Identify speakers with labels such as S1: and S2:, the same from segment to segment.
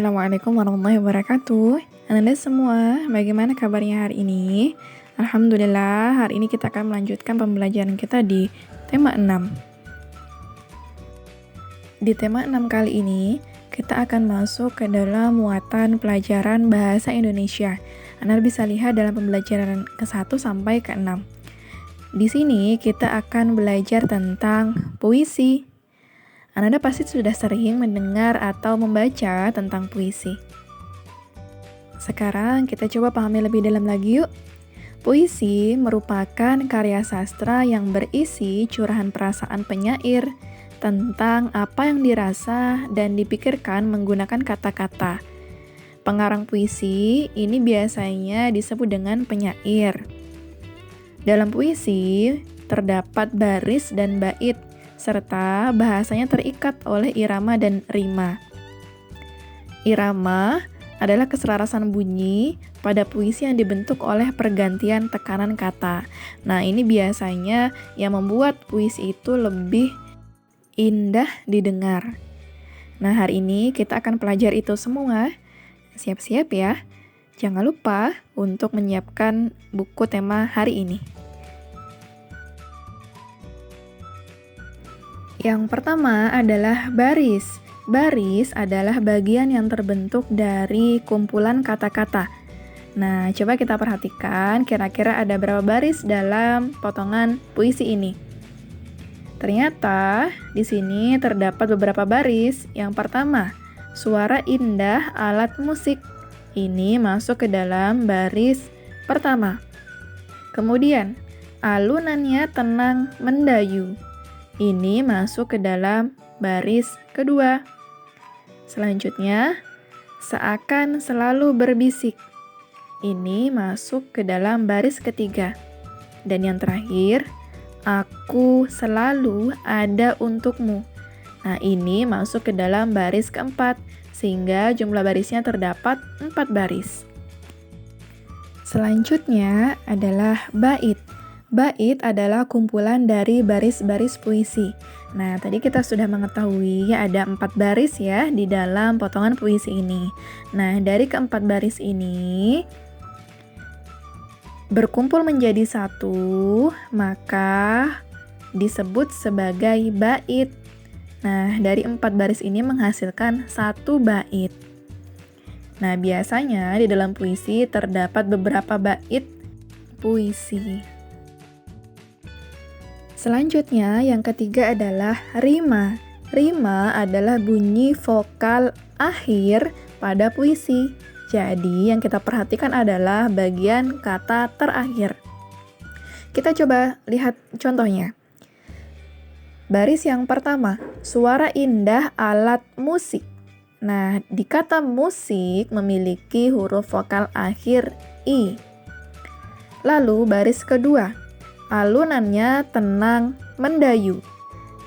S1: Assalamualaikum warahmatullahi wabarakatuh. Anda semua, bagaimana kabarnya hari ini? Alhamdulillah, hari ini kita akan melanjutkan pembelajaran kita di tema 6. Di tema 6 kali ini, kita akan masuk ke dalam muatan pelajaran bahasa Indonesia. Anda bisa lihat dalam pembelajaran ke-1 sampai ke-6. Di sini kita akan belajar tentang puisi. Anda pasti sudah sering mendengar atau membaca tentang puisi. Sekarang kita coba pahami lebih dalam lagi yuk. Puisi merupakan karya sastra yang berisi curahan perasaan penyair tentang apa yang dirasa dan dipikirkan menggunakan kata-kata. Pengarang puisi ini biasanya disebut dengan penyair. Dalam puisi terdapat baris dan bait, serta bahasanya terikat oleh irama dan rima. Irama adalah keselarasan bunyi pada puisi yang dibentuk oleh pergantian tekanan kata. Nah, ini biasanya yang membuat puisi itu lebih indah didengar. Nah, hari ini kita akan pelajari itu semua. Siap-siap ya. Jangan lupa untuk menyiapkan buku tema hari ini. Yang pertama adalah baris. Baris adalah bagian yang terbentuk dari kumpulan kata-kata. Nah, coba kita perhatikan kira-kira ada berapa baris dalam potongan puisi ini. Ternyata di sini terdapat beberapa baris. Yang pertama, suara indah alat musik. Ini masuk ke dalam baris pertama. Kemudian, alunannya tenang mendayu. Ini masuk ke dalam baris kedua. Selanjutnya, seakan selalu berbisik. Ini masuk ke dalam baris ketiga. Dan yang terakhir, aku selalu ada untukmu. Nah, ini masuk ke dalam baris keempat, sehingga jumlah barisnya terdapat 4 baris. Selanjutnya adalah bait. Bait adalah kumpulan dari baris-baris puisi. Nah, tadi kita sudah mengetahui ada 4 baris ya di dalam potongan puisi ini. Nah, dari keempat baris ini berkumpul menjadi satu, maka disebut sebagai bait. Nah, dari 4 baris ini menghasilkan 1 bait. Nah, biasanya di dalam puisi terdapat beberapa bait puisi. Selanjutnya, yang ketiga adalah rima. Rima adalah bunyi vokal akhir pada puisi. Jadi, yang kita perhatikan adalah bagian kata terakhir. Kita coba lihat contohnya. Baris yang pertama, suara indah alat musik. Nah, di kata musik memiliki huruf vokal akhir I. Lalu, baris kedua, alunannya tenang mendayu.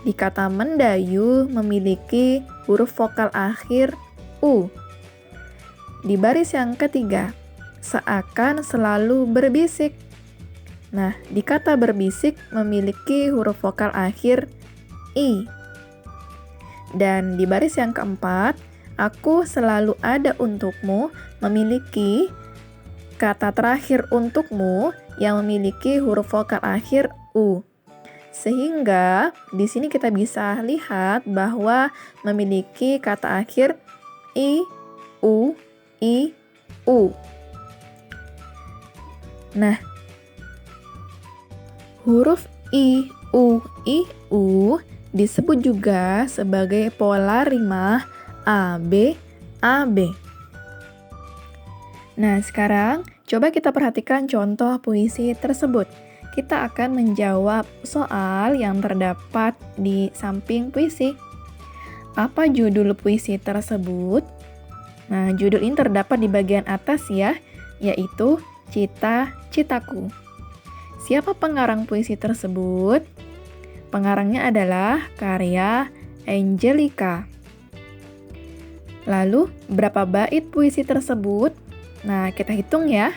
S1: Di kata mendayu memiliki huruf vokal akhir U. Di baris yang ketiga, seakan selalu berbisik. Nah, di kata berbisik memiliki huruf vokal akhir I. Dan di baris yang keempat, aku selalu ada untukmu memiliki kata terakhir untukmu yang memiliki huruf vokal akhir U. Sehingga di sini kita bisa lihat bahwa memiliki kata akhir I, U, I, U. Nah, huruf I, U, disebut juga sebagai pola rima AB, AB. Nah, sekarang coba kita perhatikan contoh puisi tersebut. Kita akan menjawab soal yang terdapat di samping puisi. Apa judul puisi tersebut? Nah, judul ini terdapat di bagian atas ya, yaitu Cita-Citaku. Siapa pengarang puisi tersebut? Pengarangnya adalah karya Angelika. Lalu, berapa bait puisi tersebut? Nah, kita hitung ya.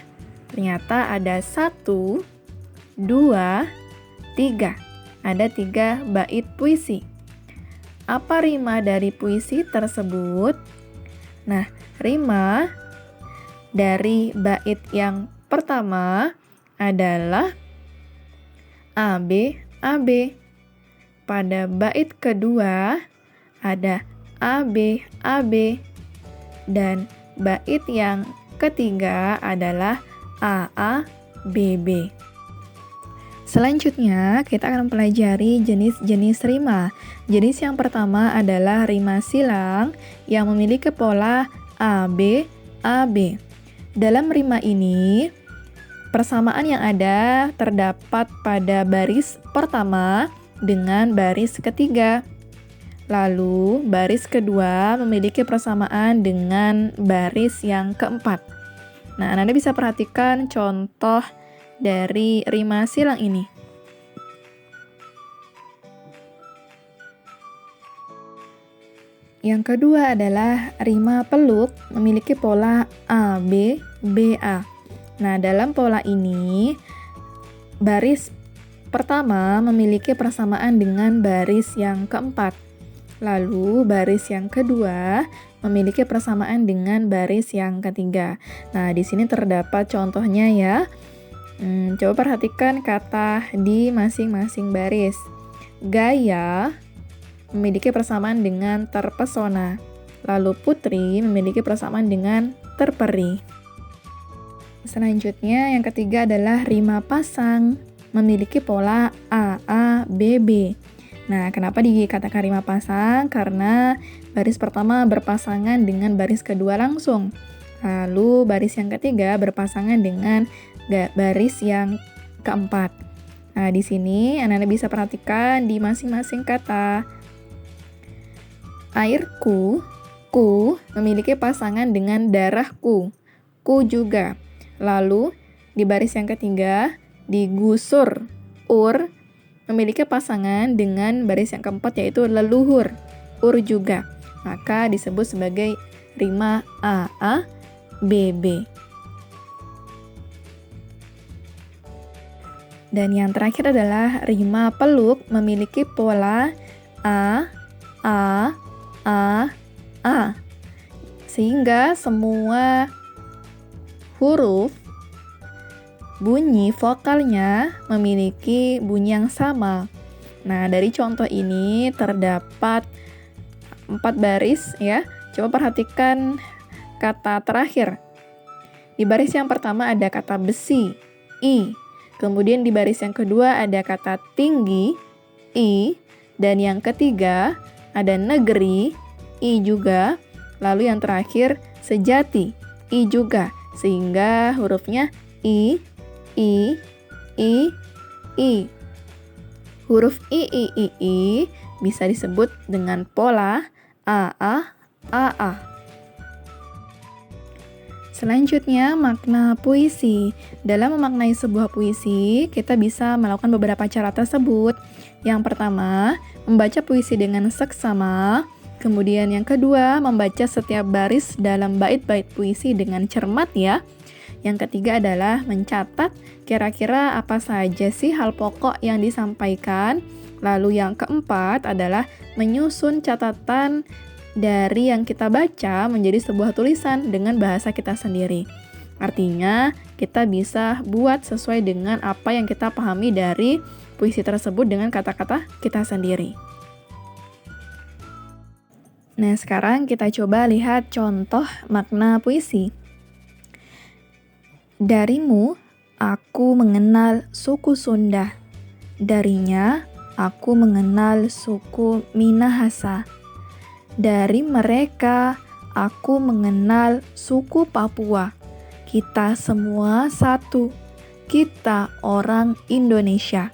S1: Ternyata ada 1, 2, 3. Ada 3 bait puisi. Apa rima dari puisi tersebut? Nah, rima dari bait yang pertama adalah AB, AB. Pada bait kedua ada AB, AB. Dan bait yang ketiga adalah AA, BB. Selanjutnya, kita akan mempelajari jenis-jenis rima. Jenis yang pertama adalah rima silang yang memiliki pola AB, AB. Dalam rima ini, persamaan yang ada terdapat pada baris pertama dengan baris ketiga. Lalu, baris kedua memiliki persamaan dengan baris yang keempat. Nah, Anda bisa perhatikan contoh dari rima silang ini. Yang kedua adalah rima peluk memiliki pola AB, BA. Nah, dalam pola ini, baris pertama memiliki persamaan dengan baris yang keempat. Lalu, baris yang kedua memiliki persamaan dengan baris yang ketiga. Nah, di sini terdapat contohnya ya. Coba perhatikan kata di masing-masing baris. Gaya memiliki persamaan dengan terpesona. Lalu putri memiliki persamaan dengan terperi. Selanjutnya, yang ketiga adalah rima pasang memiliki pola AA, BB. Nah, kenapa dikatakan rima pasang? Karena baris pertama berpasangan dengan baris kedua langsung. Lalu baris yang ketiga berpasangan dengan baris yang keempat. Nah, di sini Anda bisa perhatikan di masing-masing kata. Airku, ku memiliki pasangan dengan darahku. Ku juga. Lalu di baris yang ketiga digusur, memiliki pasangan dengan baris yang keempat yaitu leluhur, juga. Maka disebut sebagai rima AA, BB. Dan yang terakhir adalah rima peluk memiliki pola A, sehingga semua huruf bunyi vokalnya memiliki bunyi yang sama. Nah, dari contoh ini terdapat 4 baris ya. Coba perhatikan kata terakhir. Di baris yang pertama ada kata besi, I. Kemudian di baris yang kedua ada kata tinggi, I. Dan yang ketiga ada negeri, I juga. Lalu yang terakhir sejati, I juga. Sehingga hurufnya I. Huruf I bisa disebut dengan pola AA. Selanjutnya, makna puisi. Dalam memaknai sebuah puisi, kita bisa melakukan beberapa cara tersebut. Yang pertama, membaca puisi dengan seksama. Kemudian yang kedua, membaca setiap baris dalam bait-bait puisi dengan cermat ya. Yang ketiga adalah mencatat kira-kira apa saja sih hal pokok yang disampaikan. Lalu yang keempat adalah menyusun catatan dari yang kita baca menjadi sebuah tulisan dengan bahasa kita sendiri. Artinya, kita bisa buat sesuai dengan apa yang kita pahami dari puisi tersebut dengan kata-kata kita sendiri. Nah, sekarang kita coba lihat contoh makna puisi. Darimu, aku mengenal suku Sunda. Darinya, aku mengenal suku Minahasa. Dari mereka, aku mengenal suku Papua. Kita semua satu. Kita orang Indonesia.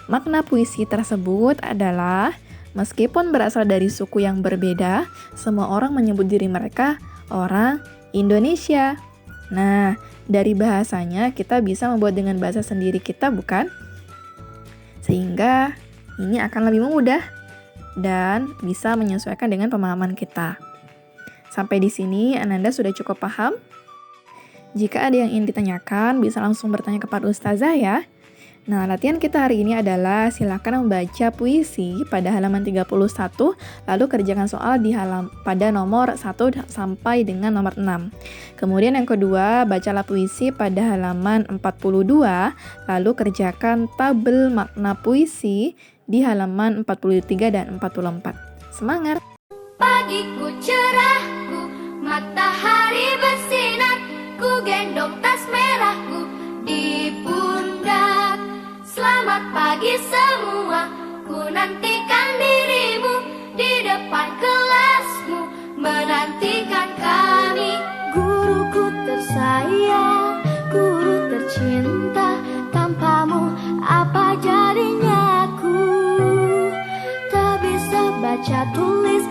S1: Makna puisi tersebut adalah, meskipun berasal dari suku yang berbeda, semua orang menyebut diri mereka orang Indonesia. Nah, dari bahasanya kita bisa membuat dengan bahasa sendiri kita, bukan? Sehingga ini akan lebih mudah dan bisa menyesuaikan dengan pemahaman kita. Sampai di sini Ananda sudah cukup paham? Jika ada yang ingin ditanyakan, bisa langsung bertanya kepada Ustazah ya. Nah, latihan kita hari ini adalah silakan membaca puisi pada halaman 31, lalu kerjakan soal pada nomor 1 sampai dengan nomor 6. Kemudian yang kedua, bacalah puisi pada halaman 42, lalu kerjakan tabel makna puisi di halaman 43 dan 44. Semangat!
S2: Pagiku cerahku, matahari bersinar, ku gendong tas merahku di pundak. Selamat pagi semua, ku nantikan dirimu di depan kelasmu, menantikan kami.
S3: Guruku tersayang, guru tercinta, tanpamu apa jadinya aku? Tak bisa baca tulis